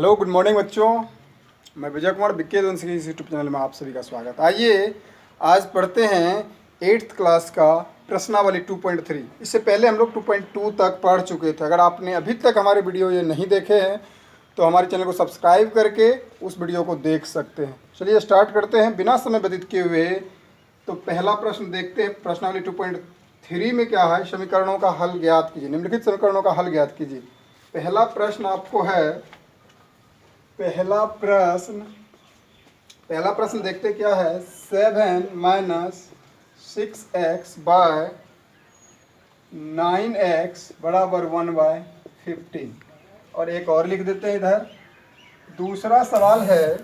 Hello good morning बच्चों। मैं विजय कुमार बिक्के वंश की इस यूट्यूब चैनल में आप सभी का स्वागत। आइए आज पढ़ते हैं 8th क्लास का प्रश्नावली 2.3। इससे पहले हम लोग 2.2 तक पढ़ चुके थे। अगर आपने अभी तक हमारे वीडियो ये नहीं देखे हैं तो हमारे चैनल को सब्सक्राइब करके उस वीडियो को देख सकते हैं। चलिए स्टार्ट करते हैं बिना समय व्यतीत किए हुए। तो पहला प्रश्न देखते हैं। प्रश्नावली 2.3 में क्या है? समीकरणों का हल ज्ञात कीजिए। निम्नलिखित समीकरणों का हल ज्ञात कीजिए। पहला प्रश्न आपको है, पहला प्रश्न देखते क्या है। 7 - 6x बाय 9x बराबर 1/15। और एक और लिख देते हैं इधर। दूसरा सवाल है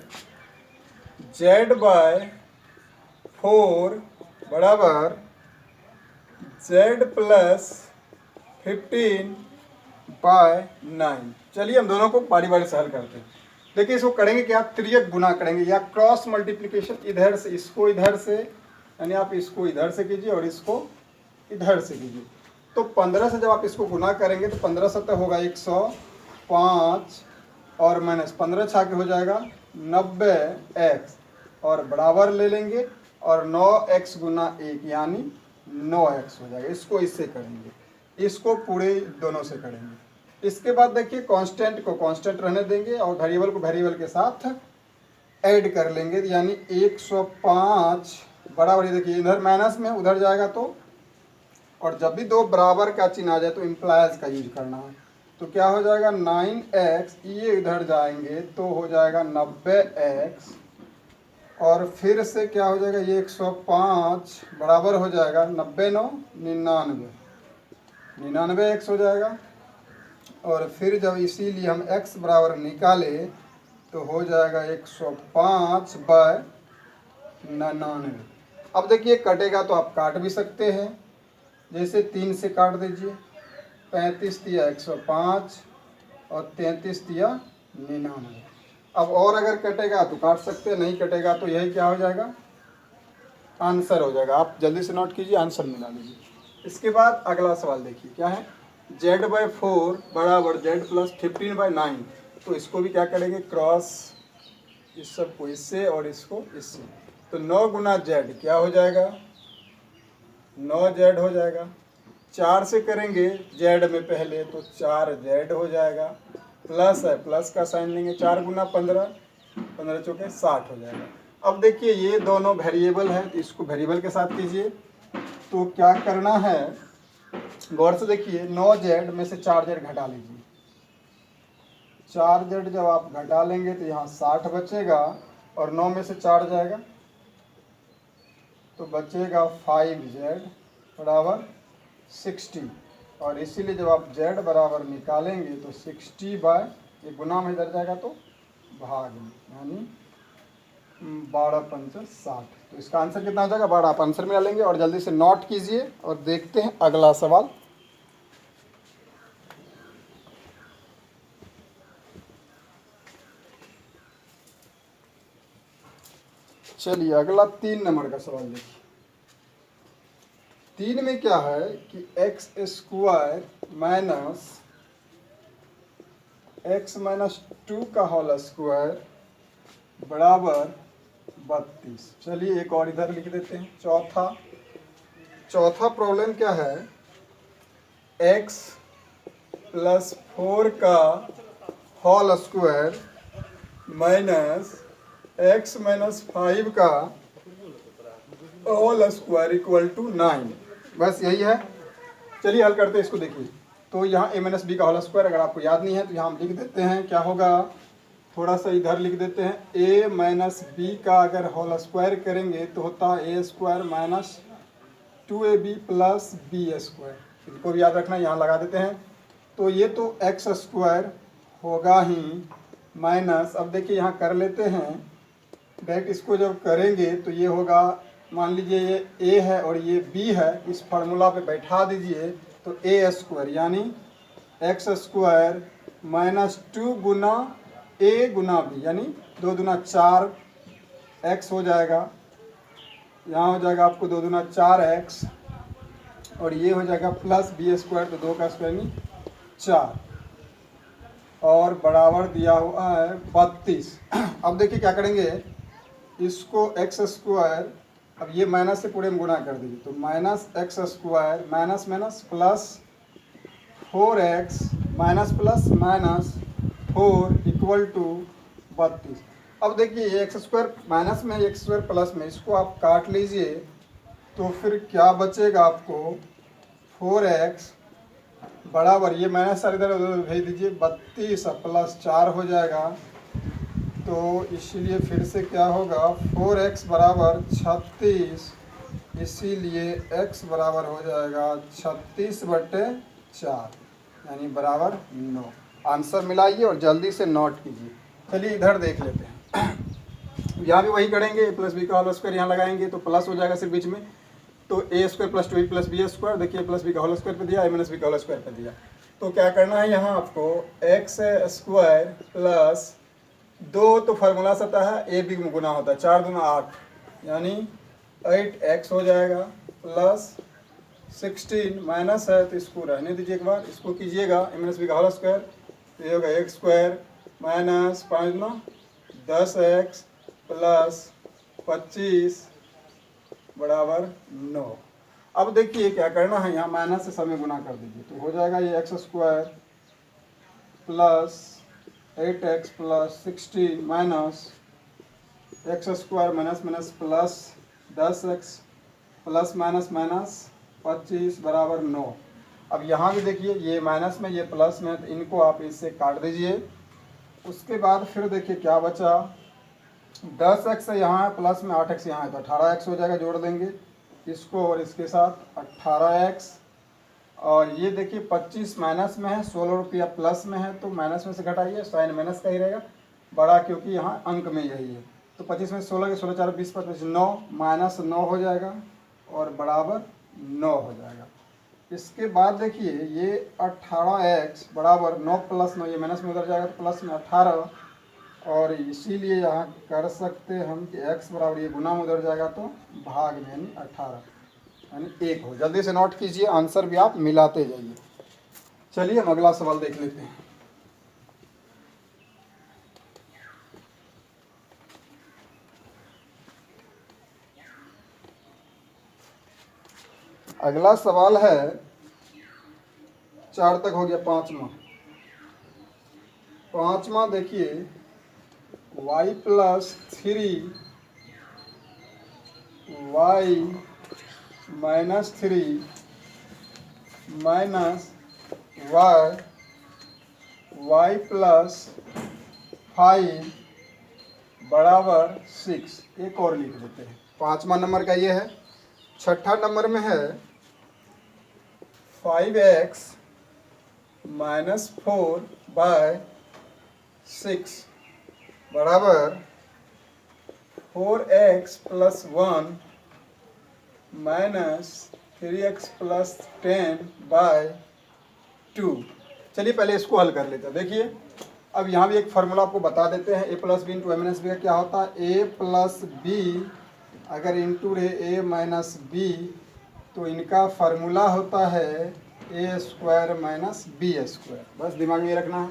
z/4 बराबर z+15/9। चलिए हम दोनों को बारी बारी से हल करते हैं। देखिए इसको करेंगे क्या, त्रियक गुना करेंगे या क्रॉस मल्टीप्लिकेशन। इधर से इसको इधर से, यानी आप इसको इधर से कीजिए और इसको इधर से कीजिए। तो 15 से जब आप इसको गुना करेंगे तो 15 सत्तर होगा 105 और -15 छाके हो जाएगा 90x और बराबर ले लेंगे और 9x गुना 1 यानी 9x हो जाएगा। इसको इससे करेंगे, इसको पूरे दोनों से करेंगे। इसके बाद देखिए कांस्टेंट को कांस्टेंट रहने देंगे और वेरिएबल को वेरिएबल के साथ ऐड कर लेंगे, यानी 105 बराबर, देखिए इधर माइनस में उधर जाएगा तो, और जब भी दो बराबर का चिन्ह आ जाए तो इम्प्लाइज का यूज करना है। तो क्या हो जाएगा 9x, ये इधर जाएंगे तो हो जाएगा 90x और फिर से क्या हो जाएगा ये 105 बराबर हो जाएगा 90 9 99x हो जाएगा। और फिर जब इसीलिए हम x बराबर निकाले तो हो जाएगा 105/99। अब देखिए कटेगा तो आप काट भी सकते हैं, जैसे 3 से काट दीजिए। 35 दिया 105 और 33 दिया 99। अब और अगर कटेगा तो काट सकते हैं, नहीं कटेगा तो यही क्या हो जाएगा, आंसर हो जाएगा। आप जल्दी से नोट कीजिए, आंसर मिला लीजिए। इसके बाद अगला सवाल देखिए क्या है, z/4 बराबर z+15/9। तो इसको भी क्या करेंगे, क्रॉस, इस सब को इससे और इसको इससे। तो 9 गुना z क्या हो जाएगा, 9z हो जाएगा। 4 से करेंगे z में पहले तो 4z हो जाएगा। प्लस है, प्लस का साइन लेंगे। 4 गुना 15, 15 चौके 60 हो जाएगा। अब देखिए ये दोनों वेरिएबल है तो इसको वेरिएबल के साथ कीजिए। तो क्या करना है, गौर से देखिए, 9z में से 4z घटा लीजिए। 4z जब आप घटा लेंगे तो यहाँ 60 बचेगा और 9 में से 4 जाएगा तो बचेगा 5z बराबर 60। और इसीलिए जब आप z बराबर निकालेंगे तो 60 बाय, ये गुना में इधर जाएगा तो भाग में, यानी 12 पंच 60। तो इसका आंसर कितना हो जाएगा 12। आप आंसर में डालेंगे और जल्दी से नोट कीजिए और देखते हैं अगला सवाल। चलिए अगला 3 नंबर का सवाल देखिए। 3 में क्या है कि x² - x-2 का होल स्क्वायर बराबर 32। चलिए एक और इधर लिख देते हैं। चौथा प्रॉब्लम क्या है, x+4 का होल स्क्वायर माइनस x-5 का होल स्क्वायर इक्वल टू 9। बस यही है। चलिए हल करते हैं इसको। देखिए तो यहाँ a-b का होल स्क्वायर, अगर आपको याद नहीं है तो यहाँ हम लिख देते हैं। क्या होगा, थोड़ा सा इधर लिख देते हैं। a-b का अगर होल स्क्वायर करेंगे तो होता है a² - 2ab + b²। इनको भी याद रखना, यहाँ लगा देते हैं। तो ये तो x² होगा ही माइनस, अब देखिए यहाँ कर लेते हैं डायरेक्ट। इसको जब करेंगे तो ये होगा, मान लीजिए ये a है और ये b है, इस फार्मूला पे बैठा दीजिए तो a² यानी x² - 2 Guna a Guna b, यानी 2 दूना 4 x हो जाएगा। यहाँ हो जाएगा आपको 2 दूना 4x और ये हो जाएगा प्लस b² तो 2 का स्क्वायर यानी 4। और बराबर दिया हुआ है 32। अब देखिए क्या करेंगे, इसको एक्स स्क्वायर, अब ये माइनस से पूरे में गुना कर दीजिए, तो minus x square minus minus plus 4x minus plus minus 4 equal to 32। अब देखिए ये एक्स स्क्वायर माइनस में एक्स स्क्वायर प्लस में, इसको आप काट लीजिए तो फिर क्या बचेगा आपको, 4x बराबर ये माइनस सारे इधर उधर भेज दीजिए, 32 प्लस 4 हो जाएगा। तो इसीलिए फिर से क्या होगा, 4x बराबर 36, इसीलिए x बराबर हो जाएगा 36/4 यानी बराबर 9। आंसर मिलाइए और जल्दी से नोट कीजिए। चलिए इधर देख लेते हैं, यहाँ भी वही करेंगे, प्लस बी का होल स्क्वायर यहाँ लगाएंगे तो प्लस हो जाएगा सिर्फ बीच में, तो ए स्क्वायर प्लस 2 प्लस बी स्क्वायर, देखिए प्लस बी का होल स्क्वायर पे दिया, ए माइनस बी का होल स्क्वायर पे दिया। तो क्या करना है यहाँ आपको, एक्स स्क्वायर प्लस 2 तो फार्मूला से आता है ए बी में गुना होता है, 4 दूना 8 यानी 8x हो जाएगा प्लस 16 माइनस है तो इसको रहने दीजिए, एक बार इसको कीजिएगा, ए माइनस बी का होल स्क्वायर, तो ये होगा एक्स स्क्वायर माइनस 5 दूना 10x प्लस 25 बराबर 9। अब देखिए क्या करना है, यहाँ माइनस से समय गुना कर दीजिए, तो हो जाएगा ये x square plus 8x plus 16 minus x square minus minus plus 10x plus minus minus 25 बराबर 9। अब यहाँ भी देखिए ये माइनस में ये प्लस में, तो इनको आप इससे काट दीजिए। उसके बाद फिर देखिए क्या बचा, 10x यहाँ है प्लस में 8x यहाँ है, तो 18x हो जाएगा, जोड़ देंगे इसको और इसके साथ 18x, और ये देखिए 25 माइनस में है, 16 रुपया प्लस में है, तो माइनस में से घटाइए, साइन माइनस का ही रहेगा बड़ा, क्योंकि यहाँ अंक में यही है। तो 25 में 16 के 16 4 20 25 9 माइनस 9 हो जाएगा और बराबर 9 हो जाएगा। इसके बाद देखिए ये 18x बराबर 9 प्लस 9, ये माइनस में उधर जाएगा तो प्लस में 18, और इसीलिए यहाँ कर सकते हैं हम कि x बराबर ये गुना में उधर जाएगा तो भाग में, यानी 18 यानी 1 हो। जल्दी से नोट कीजिए, आंसर भी आप मिलाते जाइए। चलिए हम अगला सवाल देख लेते हैं। अगला सवाल है 4 तक हो गया, पांचवा देखिए y plus 3 y minus 3 minus y plus 5 बराबर 6। एक और लिख देते हैं, 5वां नंबर का ये है। छठा नंबर में है 5x माइनस 4/6 बराबर 4x plus 1 minus 3x plus 10/2। चलिए पहले इसको हल कर लेते हैं। देखिए अब यहाँ भी एक फार्मूला आपको बता देते हैं, a plus B into A minus B का क्या होता है, a प्लस बी अगर इंटू रहे a माइनस बी तो इनका फार्मूला होता है a square minus B square, बस दिमाग में ये रखना है।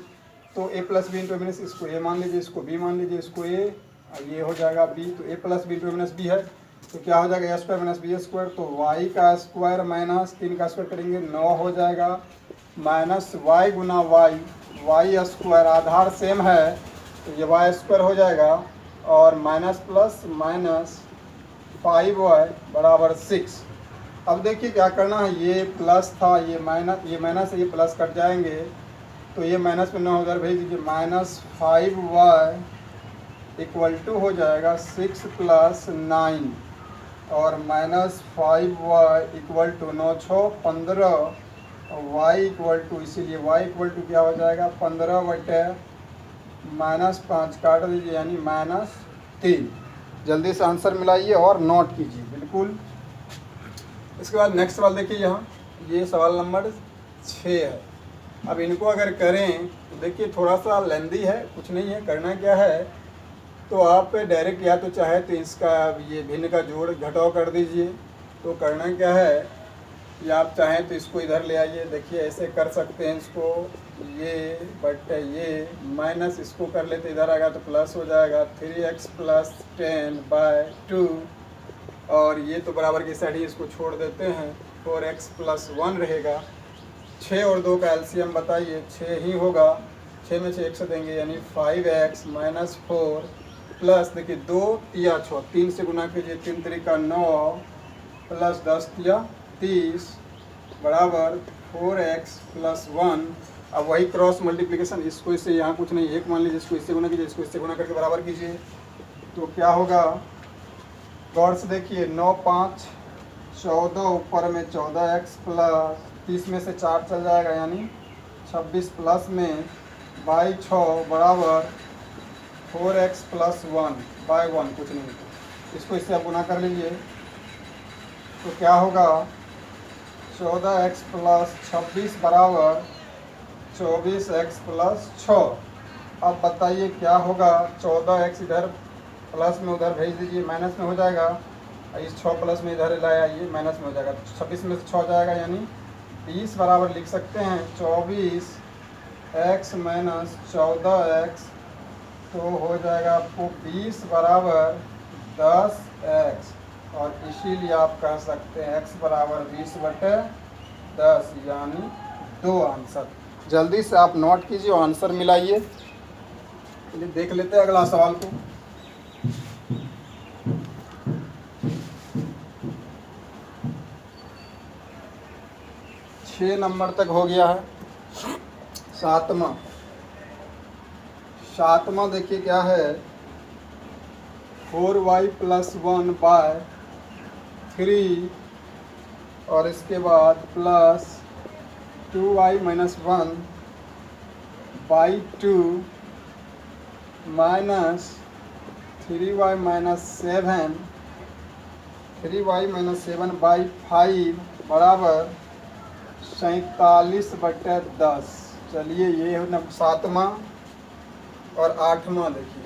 तो a plus B into minus, इसको a मान लीजिए, इसको b मान लीजिए, इसको a, और ये हो जाएगा b, तो a plus B into minus B है तो क्या हो जाएगा a square minus B square, तो y का स्क्वायर माइनस 3 का स्क्वायर करेंगे 9 हो जाएगा, माइनस y गुना y स्क्वायर आधार सेम है तो ये y स्क्वायर हो जाएगा, और माइनस प्लस माइनस 5y बराबर 6। अब देखिए क्या करना है, ये प्लस था, ये माइनस ये प्लस कट जाएंगे, तो ये माइनस में 9 उधर भेज दीजिए, माइनस 5y इक्वल टू हो जाएगा 6 प्लस 9, और माइनस 5y इक्वल टू 9 6 15, और y इक्वल टू, इसीलिए y इक्वल टू क्या हो जाएगा 15 माइनस 5 काट दीजिए यानी माइनस 3। जल्दी से आंसर मिलाइए और नोट कीजिए बिल्कुल। इसके बाद नेक्स्ट सवाल देखिए, यहाँ ये सवाल नंबर 6 है। अब इनको अगर करें तो देखिए थोड़ा सा लेंदी है, कुछ नहीं है, करना क्या है, तो आप डायरेक्ट या तो चाहे तो इसका ये भिन्न का जोड़ घटाव कर दीजिए। तो करना क्या है, या आप चाहें तो इसको इधर ले आइए, देखिए ऐसे कर सकते हैं इसको, ये बट ये माइनस इसको कर लेते, इधर आएगा तो प्लस हो जाएगा 3x + 10/2, और ये तो बराबर की साइड ही इसको छोड़ देते हैं, 4x + 1 रहेगा। 6 और 2 का एलसीएम बताइए, 6 ही होगा, 6 में से 1 से देंगे यानी 5x - 4 प्लस देखिए 2 तिया 6, 3 से गुना कीजिए, 3 3 9 प्लस 10 तिया 30 बराबर 4x + 1। अब वही क्रॉस मल्टीप्लिकेशन, इसको इससे, यहाँ कुछ नहीं, एक मान लीजिए, इसको इससे गुना कीजिए, इसको इससे गुना करके बराबर कीजिए, तो क्या होगा गौर से देखिए, 9 5 14, ऊपर में 14x प्लस 30 में से 4 चल जाएगा यानी 26 प्लस में बाई 6 बराबर 4x + 1/1, कुछ नहीं, इसको इससे आप गुना कर लीजिए, तो क्या होगा 14x + 26 बराबर 24x + 6। अब बताइए क्या होगा, 14x इधर प्लस में उधर भेज दीजिए, माइनस में हो जाएगा, इस 6 प्लस में इधर लाया, ये माइनस में हो जाएगा, 26 में से 6 जाएगा यानी 20 बराबर लिख सकते हैं 24x - 14x, तो हो जाएगा आपको 20 बराबर 10x, और इसीलिए आप कह सकते हैं x बराबर 20/10 यानी 2 आंसर। जल्दी से आप नोट कीजिए और आंसर मिलाइए। चलिए देख लेते हैं अगला सवाल को। छः नंबर तक हो गया है। सातवां देखिए क्या है, 4y + 1/3 और इसके बाद प्लस 2y - 1/2 माइनस 3y - 7/5 बराबर 47/10। चलिए ये है सातवां। और आठवां देखिए,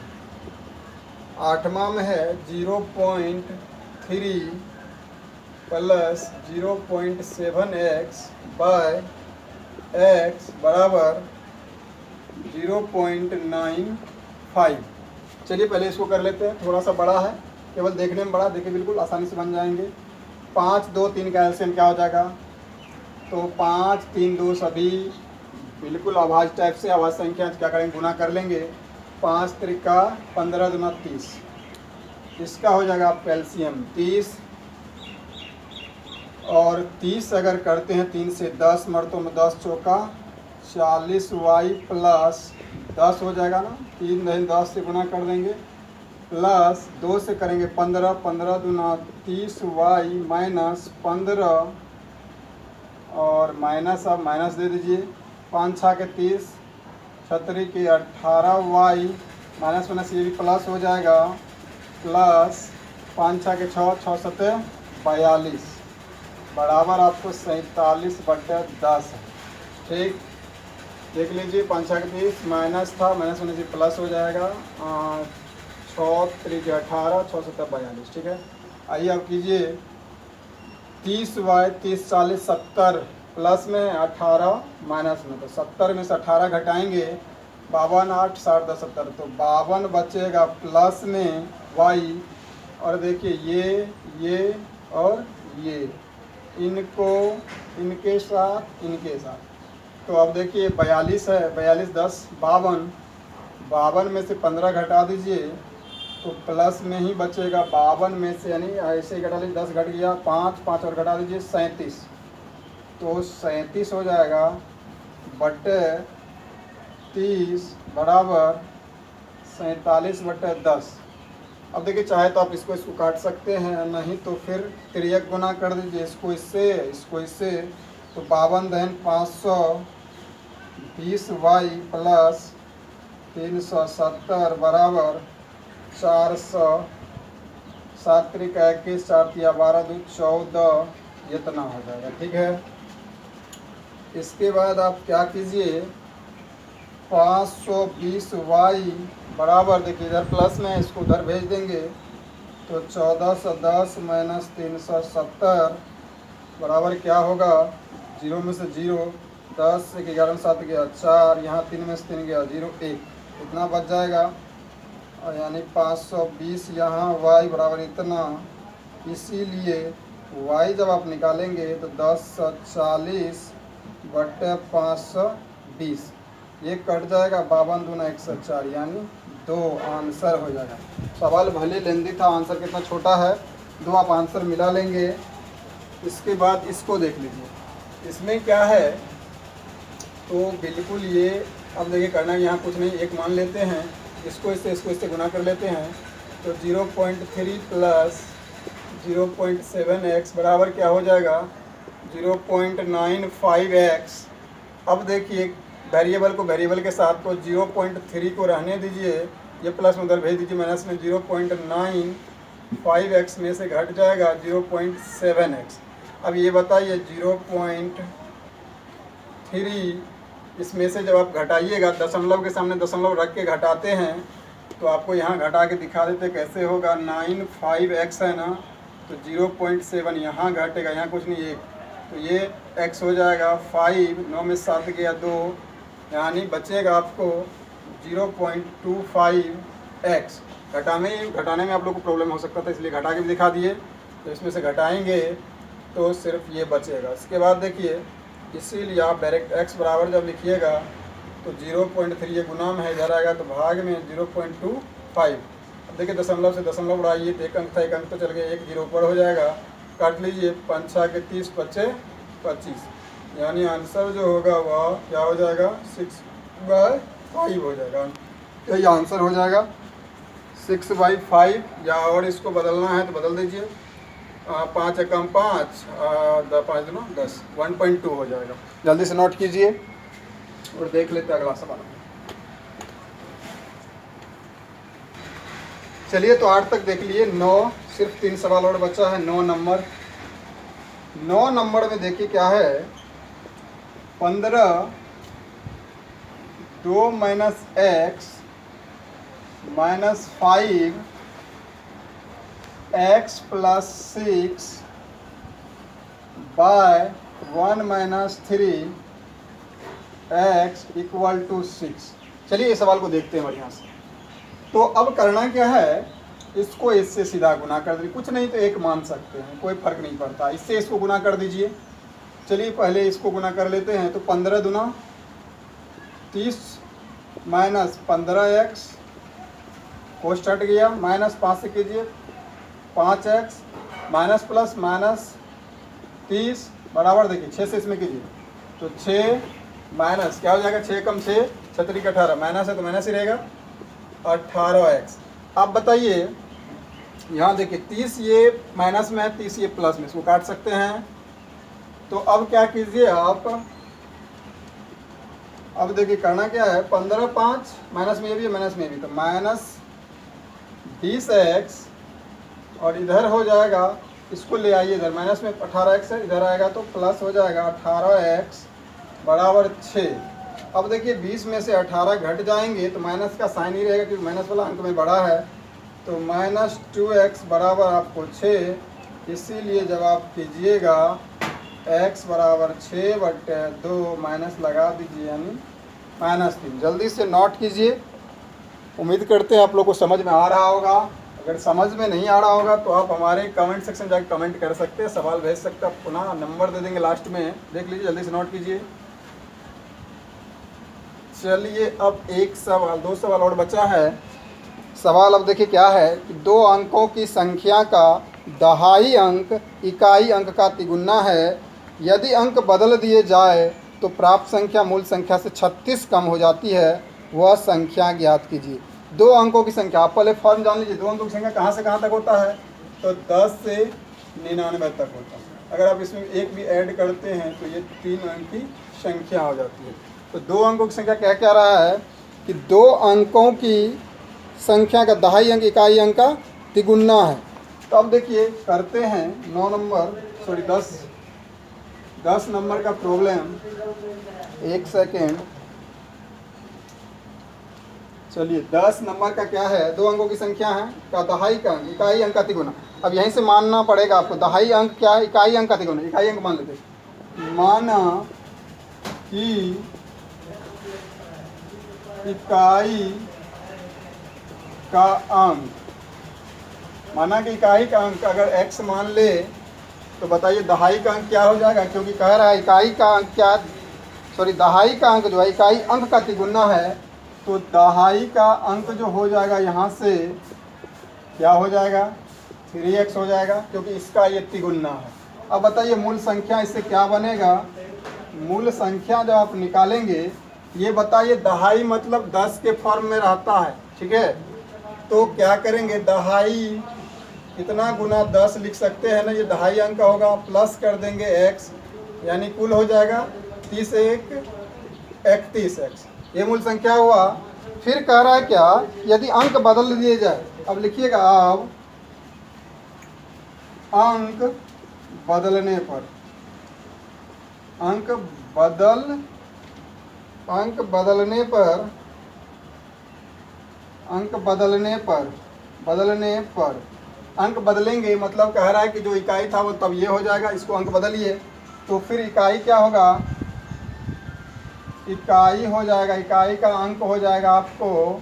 आठवां में है 0.3 प्लस 0.7x/x बराबर 0.95। चलिए पहले इसको कर लेते हैं, थोड़ा सा बड़ा है, केवल देखने में बड़ा, देखिए बिल्कुल आसानी से बन जाएंगे। 5 2 3 का एलसीएम क्या हो जाएगा, तो 5 3 2 सभी बिल्कुल अभाज्य टाइप से अभाज्य संख्या क्या करेंगे, गुना कर लेंगे। 5 3 15 दूना 30, इसका हो जाएगा आपका एलसीएम 30, और 30 अगर करते हैं 3 से 10 मरतों में 10 चौका 40y प्लस 10 हो जाएगा ना, 3 दिन 10 से गुना कर देंगे, प्लस 2 से करेंगे 15, 15 दूना 30y माइनस 15, और माइनस आप माइनस दे दीजिए, 5 6 के 30, 36 के 18y माइनस माइनस ये भी प्लस हो जाएगा, प्लस 5 6 के 6 6 7 42 बराबर आपको 47/10 है। ठीक, देख लीजिए, 5 6 के 30 माइनस था, माइनस होने से प्लस हो जाएगा, 6 3 के 18 6 7 42। ठीक है, आइए अब कीजिए 30y 30 40 70 प्लस में 18 माइनस में, तो 70 में से 18 घटाएंगे, 52 8 60 10 70, तो 52 बचेगा प्लस में y, और देखिए ये और ये, इनको इनके साथ, तो अब देखिए 42 है, 42 10 52 में से 15 घटा दीजिए तो प्लस में ही बचेगा, 52 में से यानी ऐसे ही घटा लीजिए, 10 घट गया, 5 और घटा दीजिए 37, तो 37 हो जाएगा बटे 30 बराबर 47/10। अब देखिए चाहे तो आप इसको काट सकते हैं, नहीं तो फिर 3 गुना कर दीजिए, इसको इससे, तो 52 दहन 520y प्लस 370 बराबर 400, 7 3 21 4 3 12 2 14, इतना हो जाएगा। ठीक है, इसके बाद आप क्या कीजिए, 520y बराबर, देखिए इधर प्लस में, इसको उधर भेज देंगे, तो 1410 माइनस 370 बराबर क्या होगा, 0 में से 0, 10 1 11 7 गया 4, यहाँ 3 में से 3 गया 0 1, इतना बच जाएगा। और यानी 520 यहाँ y बराबर इतना, इसीलिए y जब आप निकालेंगे तो 1040 बटे 520, ये कट जाएगा, 52 दूना 104, यानी 2 आंसर हो जाएगा। सवाल भले लेंदी था, आंसर कितना छोटा है, 2 आप आंसर मिला लेंगे। इसके बाद इसको देख लीजिए, इसमें क्या है, तो बिल्कुल ये अब देखिए करना है, यहाँ कुछ नहीं, एक मान लेते हैं, इसको इससे गुना कर लेते हैं, तो 0.3 प्लस 0.7x बराबर क्या हो जाएगा, 0.95x। अब देखिए वेरिएबल को वेरिएबल के साथ, तो 0.3 को रहने दीजिए, ये प्लस में उधर भेज दीजिए, माइनस में 0.95x में से घट जाएगा 0.7x। अब ये बताइए 0.3 इसमें से जब आप घटाइएगा, दशमलव के सामने दशमलव रख के घटाते हैं, तो आपको यहाँ घटा के दिखा देते कैसे होगा। 95x है ना, तो 0.7 यहाँ घटेगा, यहाँ कुछ नहीं 1, तो ये x हो जाएगा 5, 9 में 7 गया 2, यानी बचेगा आपको 0.25x। घटाने में आप लोग को प्रॉब्लम हो सकता था, इसलिए घटा के भी दिखा दिए। तो इसमें से घटाएंगे तो सिर्फ ये बचेगा। इसके बाद देखिए, इसीलिए आप डायरेक्ट x बराबर जब लिखिएगा तो 0.3 ये गुना में है, इधर आएगा तो भाग में 0.25। अब देखिए दशमलव से दशमलव उड़ाइए, तो एक अंक था, एक अंक तो चल गया, एक 0 ऊपर हो जाएगा, काट लीजिए, 5 6 के 30, 25 25, यानी आंसर जो होगा वह क्या हो जाएगा, 6/5 हो जाएगा। यही आंसर हो जाएगा 6/5, या और इसको बदलना है तो बदल दीजिए, 5 एकम 5, 5 दूना 10, 1.2 हो जाएगा। जल्दी से नोट कीजिए और देख लेते हैं अगला सवाल। चलिए, तो 8 तक देख लिए, 9 सिर्फ 3 सवाल और बचा है। 9 नंबर में देखिए क्या है, 15 2 minus x minus 5 x plus 6 by 1 minus 3 x equal to 6। चलिए इस सवाल को देखते हैं बढ़िया से। तो अब करना क्या है, इसको इससे सीधा गुना कर दीजिए, कुछ नहीं तो 1 मान सकते हैं, कोई फर्क नहीं पड़ता, इससे इसको गुना कर दीजिए। चलिए पहले इसको गुना कर लेते हैं, तो 15 दूना 30 माइनस 15x, कोष्ट हट गया, माइनस 5 से कीजिए 5x, माइनस प्लस माइनस 30 बराबर, देखिए 6 से इसमें कीजिए, तो 6 माइनस क्या हो जाएगा, 6 कम 6 छतरी का 18, माइनस है तो माइनस ही रहेगा, 18x। अब बताइए यहाँ देखिए 30 ये माइनस में है, 30 ये प्लस में, इसको काट सकते हैं। तो अब क्या कीजिए आप, अब देखिए करना क्या है, 15 5 माइनस में ये भी है, माइनस में भी, तो माइनस 20x, और इधर हो जाएगा, इसको ले आइए इधर, माइनस में 18x है, इधर आएगा तो प्लस हो जाएगा 18x बराबर 6। अब देखिए 20 में से 18 घट जाएंगे तो माइनस का साइन ही रहेगा, क्योंकि माइनस वाला अंक में बड़ा है, तो माइनस 2x बराबर आपको 6। इसीलिए जब आप कीजिएगा x बराबर 6/2 माइनस लगा दीजिए, यानी -3। जल्दी से नोट कीजिए। उम्मीद करते हैं आप लोग को समझ में आ रहा होगा। अगर समझ में नहीं आ रहा होगा तो आप हमारे कमेंट सेक्शन में जाकर कमेंट कर सकते हैं, सवाल भेज सकते हैं, पुनः नंबर दे देंगे लास्ट में, देख लीजिए, जल्दी से नोट कीजिए। चलिए अब एक सवाल, 2 सवाल और बचा है। सवाल अब देखिए क्या है कि 2 अंकों की संख्या का दहाई अंक इकाई अंक का तिगुना है। यदि अंक बदल दिए जाए तो प्राप्त संख्या मूल संख्या से 36 कम हो जाती है, वह संख्या ज्ञात कीजिए। 2 अंकों की संख्या, आप पहले फॉर्म जान लीजिए, 2 अंकों की संख्या कहाँ से कहाँ तक होता है, तो 10 से 99 तक होता है। अगर आप इसमें 1 भी ऐड करते हैं तो ये 3 अंक की संख्या हो जाती है। तो 2 अंकों की संख्या क्या क्या रहा है कि 2 अंकों की संख्या का दहाई अंक इकाई अंक का तिगुना है। तो अब देखिए करते हैं 10 नंबर का प्रॉब्लम। 1 सेकेंड, चलिए 10 नंबर का क्या है, 2 अंकों की संख्या है का दहाई का अंक, इकाई अंक का तिगुना। अब यहीं से मानना पड़ेगा आपको, दहाई अंक क्या है, इकाई अंक का तिगुना। इकाई अंक मान लेते, माना कि इकाई का अंक, माना कि इकाई का अंक अगर x मान ले तो बताइए दहाई का अंक क्या हो जाएगा, क्योंकि कह रहा है इकाई का अंक क्या, सॉरी दहाई का अंक जो है इकाई अंक का तिगुना है, तो दहाई का अंक जो हो जाएगा यहाँ से क्या हो जाएगा, 3x हो जाएगा, क्योंकि इसका ये तिगुना है। अब बताइए मूल संख्या इससे क्या बनेगा, मूल संख्या जब आप निकालेंगे, ये बताइए दहाई मतलब 10 के फॉर्म में रहता है, ठीक है, तो क्या करेंगे, दहाई कितना गुना 10 लिख सकते हैं ना, ये दहाई अंक का होगा, प्लस कर देंगे x, यानी कुल हो जाएगा 30 1 31x, ये मूल संख्या हुआ। फिर कह रहा है क्या, यदि अंक बदल दिए जाए, अब लिखिएगा, अब अंक बदलने पर, अंक अंक बदलेंगे, मतलब कह रहा है कि जो इकाई था वो तब ये हो जाएगा, इसको अंक बदलिए, तो फिर इकाई क्या होगा, इकाई हो जाएगा, इकाई का अंक हो जाएगा आपको,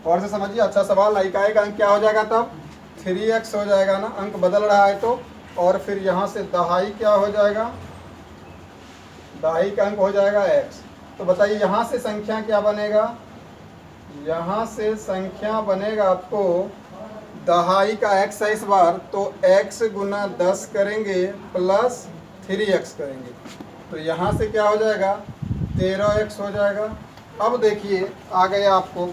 और से समझिए, अच्छा सवाल है, इकाई का अंक क्या हो जाएगा तब 3x हो जाएगा ना, अंक बदल रहा है तो, और फिर यहाँ से दहाई क्या हो जाएगा, दहाई का अंक हो जाएगा x। तो बताइए यहाँ से संख्या क्या बनेगा, यहाँ से संख्या बनेगा आपको दहाई का x है इस बार, तो x गुना 10 करेंगे प्लस 3x करेंगे, तो यहाँ से क्या हो जाएगा 13x हो जाएगा। अब देखिए आ गए, आपको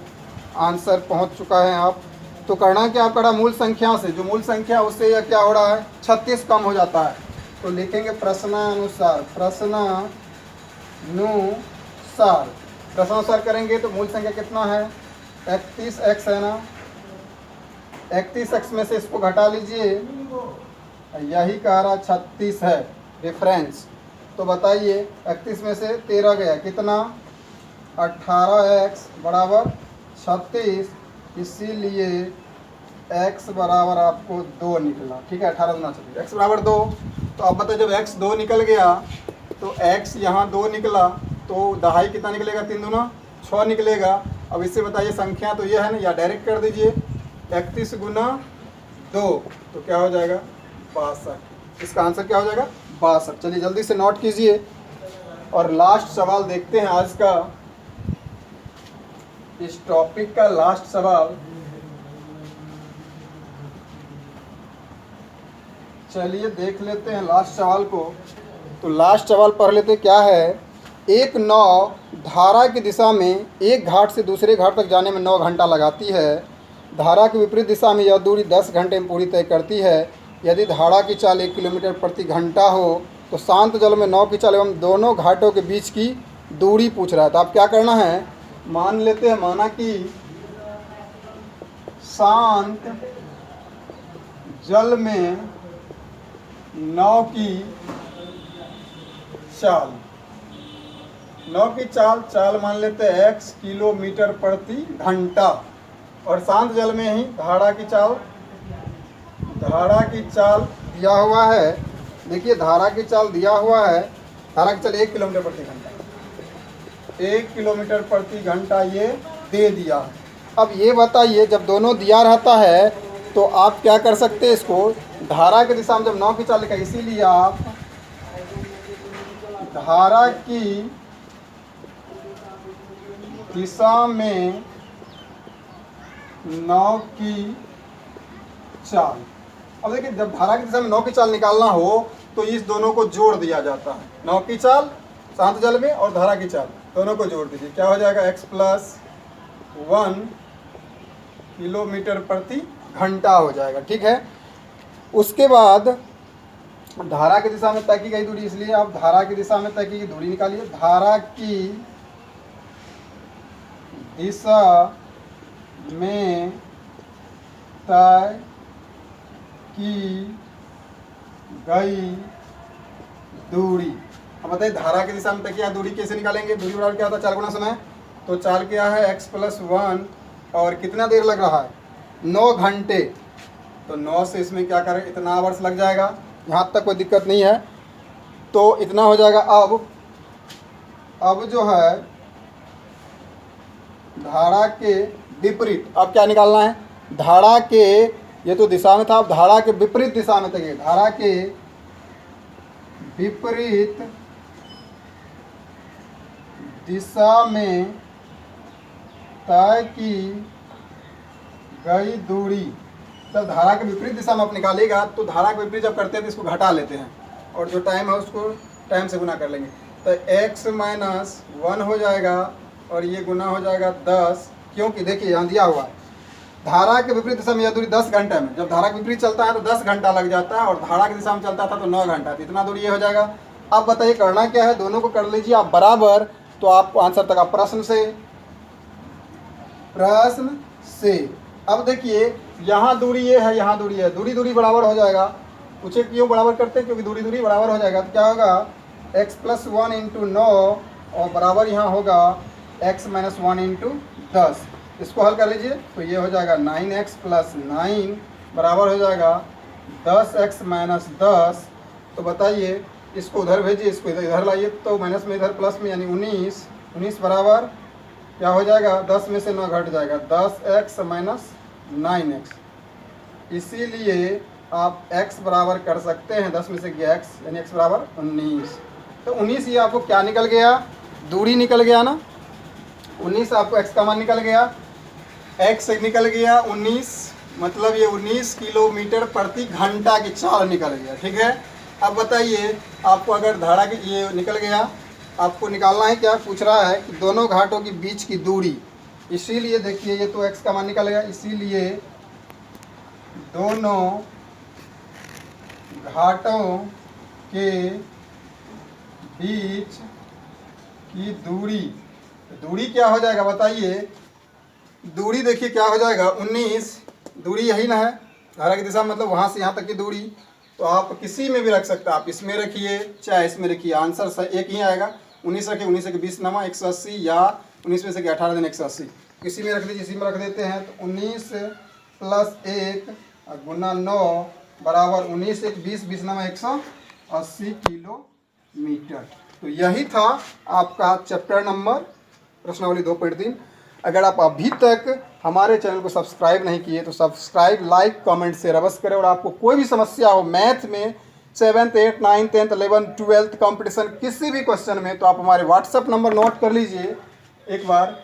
आंसर पहुँच चुका है आप, तो करना क्या, आपका मूल संख्या से, जो मूल संख्या उससे यह क्या हो रहा है 36 कम हो जाता है, तो लिखेंगे प्रश्नानुसार, प्रश्नानुसार करेंगे तो मूल संख्या कितना है 31x है ना, 31x में से इसको घटा लीजिए, यही कह रहा 36 है डिफरेंस, तो बताइए 31 में से 13 गया कितना 18x बराबर 36, इसीलिए x बराबर आपको 2 निकला, ठीक है, 18 गुना 36, x बराबर 2। तो अब बताइए जब x 2 निकल गया तो x यहाँ 2 निकला, तो दहाई कितना निकलेगा, 3 दूना 6 निकलेगा। अब इससे बताइए संख्या तो ये है ना, या डायरेक्ट कर दीजिए 31 गुना 2, तो क्या हो जाएगा 62, इसका आंसर क्या हो जाएगा 62। चलिए जल्दी से नोट कीजिए और लास्ट सवाल देखते हैं आज का, इस टॉपिक का लास्ट सवाल। चलिए देख लेते हैं लास्ट सवाल को, तो लास्ट सवाल पढ़ लेते क्या है, एक नाव धारा की दिशा में एक घाट से दूसरे घाट तक जाने में 9 घंटा लगाती है, धारा की विपरीत दिशा में यह दूरी 10 घंटे में पूरी तय करती है। यदि धारा की चाल 1 किलोमीटर प्रति घंटा हो तो शांत जल में नाव की चाल एवं दोनों घाटों के बीच की दूरी पूछ रहा है। तो आप क्या करना है, मान लेते हैं, माना कि शांत जल में नाव की चाल, चाल मान लेते हैं x किलोमीटर प्रति घंटा, और शांत जल में ही धारा की चाल दिया हुआ है। देखिए धारा की चाल दिया हुआ है, धारा की चाल 1 किलोमीटर प्रति घंटा, 1 किलोमीटर प्रति घंटा ये दे दिया। अब ये बताइए जब दोनों दिया रहता है तो आप क्या कर सकते हैं, इसको धारा की दिशा में जब नाव की चाल लिखा, इसीलिए आप धारा की दिशा में नाव की चाल, अब देखिए जब धारा की दिशा में नाव की चाल निकालना हो तो इस दोनों को जोड़ दिया जाता है, नाव की चाल शांत जल में और धारा की चाल दोनों को जोड़ दीजिए, क्या हो जाएगा x + 1 किलोमीटर प्रति घंटा हो जाएगा, ठीक है। उसके बाद धारा की दिशा में तय की गई दूरी, इसलिए आप धारा की दिशा में तय की गई दूरी निकालिए, धारा की दिशा में तय की गई दूरी। अब बताइए धारा की दिशा में तय किया दूरी कैसे निकालेंगे, दूरी बराबर क्या होता है 4 गुना समय, तो चाल क्या है x + 1 और कितना देर लग रहा है 9 घंटे। तो 9 से इसमें क्या करें, इतना आवर्स लग जाएगा। यहाँ तक कोई दिक्कत नहीं है। तो इतना हो जाएगा। अब जो है धारा के विपरीत, अब क्या निकालना है, धारा के, ये तो दिशा में था, अब धारा के विपरीत दिशा में तक, धारा के विपरीत दिशा में तय की गई दूरी। जब धारा के विपरीत दिशा में आप निकालेगा तो धारा के विपरीत जब करते हैं तो इसको घटा लेते हैं और जो टाइम है उसको टाइम से गुना कर लेंगे। तो x माइनस 1 हो जाएगा और ये गुना हो जाएगा 10, क्योंकि देखिए यहाँ दिया हुआ है धारा के विपरीत दिशा में यह दूरी 10 घंटे में। जब धारा के विपरीत चलता है तो 10 घंटा लग जाता है और धारा की दिशा में चलता था तो 9 घंटा। तो इतना दूरी ये हो जाएगा। अब बताइए करना क्या है, दोनों को कर लीजिए आप बराबर, तो आपको आंसर तक आप प्रश्न से। अब देखिए यहाँ दूरी ये है, यहाँ दूरी है, दूरी बराबर हो जाएगा। पूछे क्यों बराबर करते हैं, क्योंकि दूरी बराबर हो जाएगा। तो क्या होगा x + 1 × 9 और बराबर यहाँ होगा x - 1 × 10। इसको हल कर लीजिए तो ये हो जाएगा 9x + 9 बराबर हो जाएगा 10x - 10। तो बताइए इसको उधर भेजिए, इसको इधर लाइए, तो माइनस में इधर प्लस में यानी 19 बराबर क्या हो जाएगा, 10 में से 9 घट जाएगा, 10x - 9x। इसीलिए आप x बराबर कर सकते हैं 10 में से x, यानी x बराबर 19। तो 19 ये आपको क्या निकल गया, दूरी निकल गया ना, 19 आपको x का मान निकल गया, x निकल गया 19, मतलब ये 19 किलोमीटर प्रति घंटा की चाल निकल गया। ठीक है। अब बताइए आपको अगर धारा की ये निकल गया, आपको निकालना है क्या, पूछ रहा है कि दोनों घाटों के बीच की दूरी। इसीलिए देखिए ये तो x का मान निकल गया, इसीलिए दोनों घाटों के बीच की दूरी क्या हो जाएगा बताइए। दूरी देखिए क्या हो जाएगा 19, दूरी यही ना है धारा की दिशा, मतलब वहाँ से यहाँ तक की दूरी। तो आप किसी में भी रख सकते हैं, आप इसमें रखिए चाहे इसमें रखिए, आंसर एक ही आएगा। 19 रखिए, 19 के 20 नमा 180, या 19 में से 18 दिन 180, किसी में रख दीजिए, इसी में रख देते हैं। तो 19 + 1 गुना 9 बराबर 19 1 20, 20 नमा 180 किलोमीटर। तो यही था आपका चैप्टर नंबर प्रश्नावली 2.3। अगर आप अभी तक हमारे चैनल को सब्सक्राइब नहीं किए तो सब्सक्राइब, लाइक, कमेंट, शेयर अवश्य करें। और आपको कोई भी समस्या हो मैथ में 7th 8th 9th 10th 11th 12th competition किसी भी क्वेश्चन में, तो आप हमारे व्हाट्सएप नंबर नोट कर लीजिए एक बार,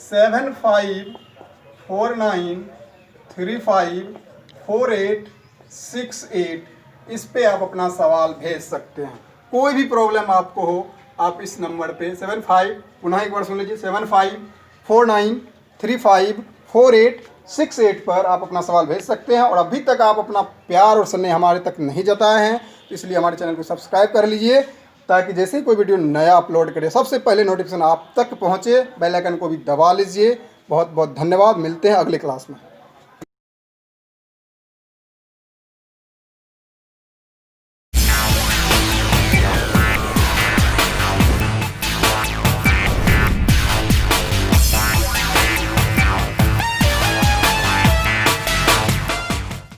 7549354868। इस पे आप अपना सवाल भेज सकते हैं। कोई भी प्रॉब्लम आपको हो आप इस नंबर पे 75, पुनः एक बार सुन लीजिए, 7549354868 पर आप अपना सवाल भेज सकते हैं। और अभी तक आप अपना प्यार और स्नेह हमारे तक नहीं जताए हैं तो इसलिए हमारे चैनल को सब्सक्राइब कर लीजिए, ताकि जैसे ही कोई वीडियो नया अपलोड करें सबसे पहले नोटिफिकेशन आप तक पहुँचे। बेल आइकन को भी दबा लीजिए। बहुत बहुत धन्यवाद, मिलते हैं अगले क्लास में।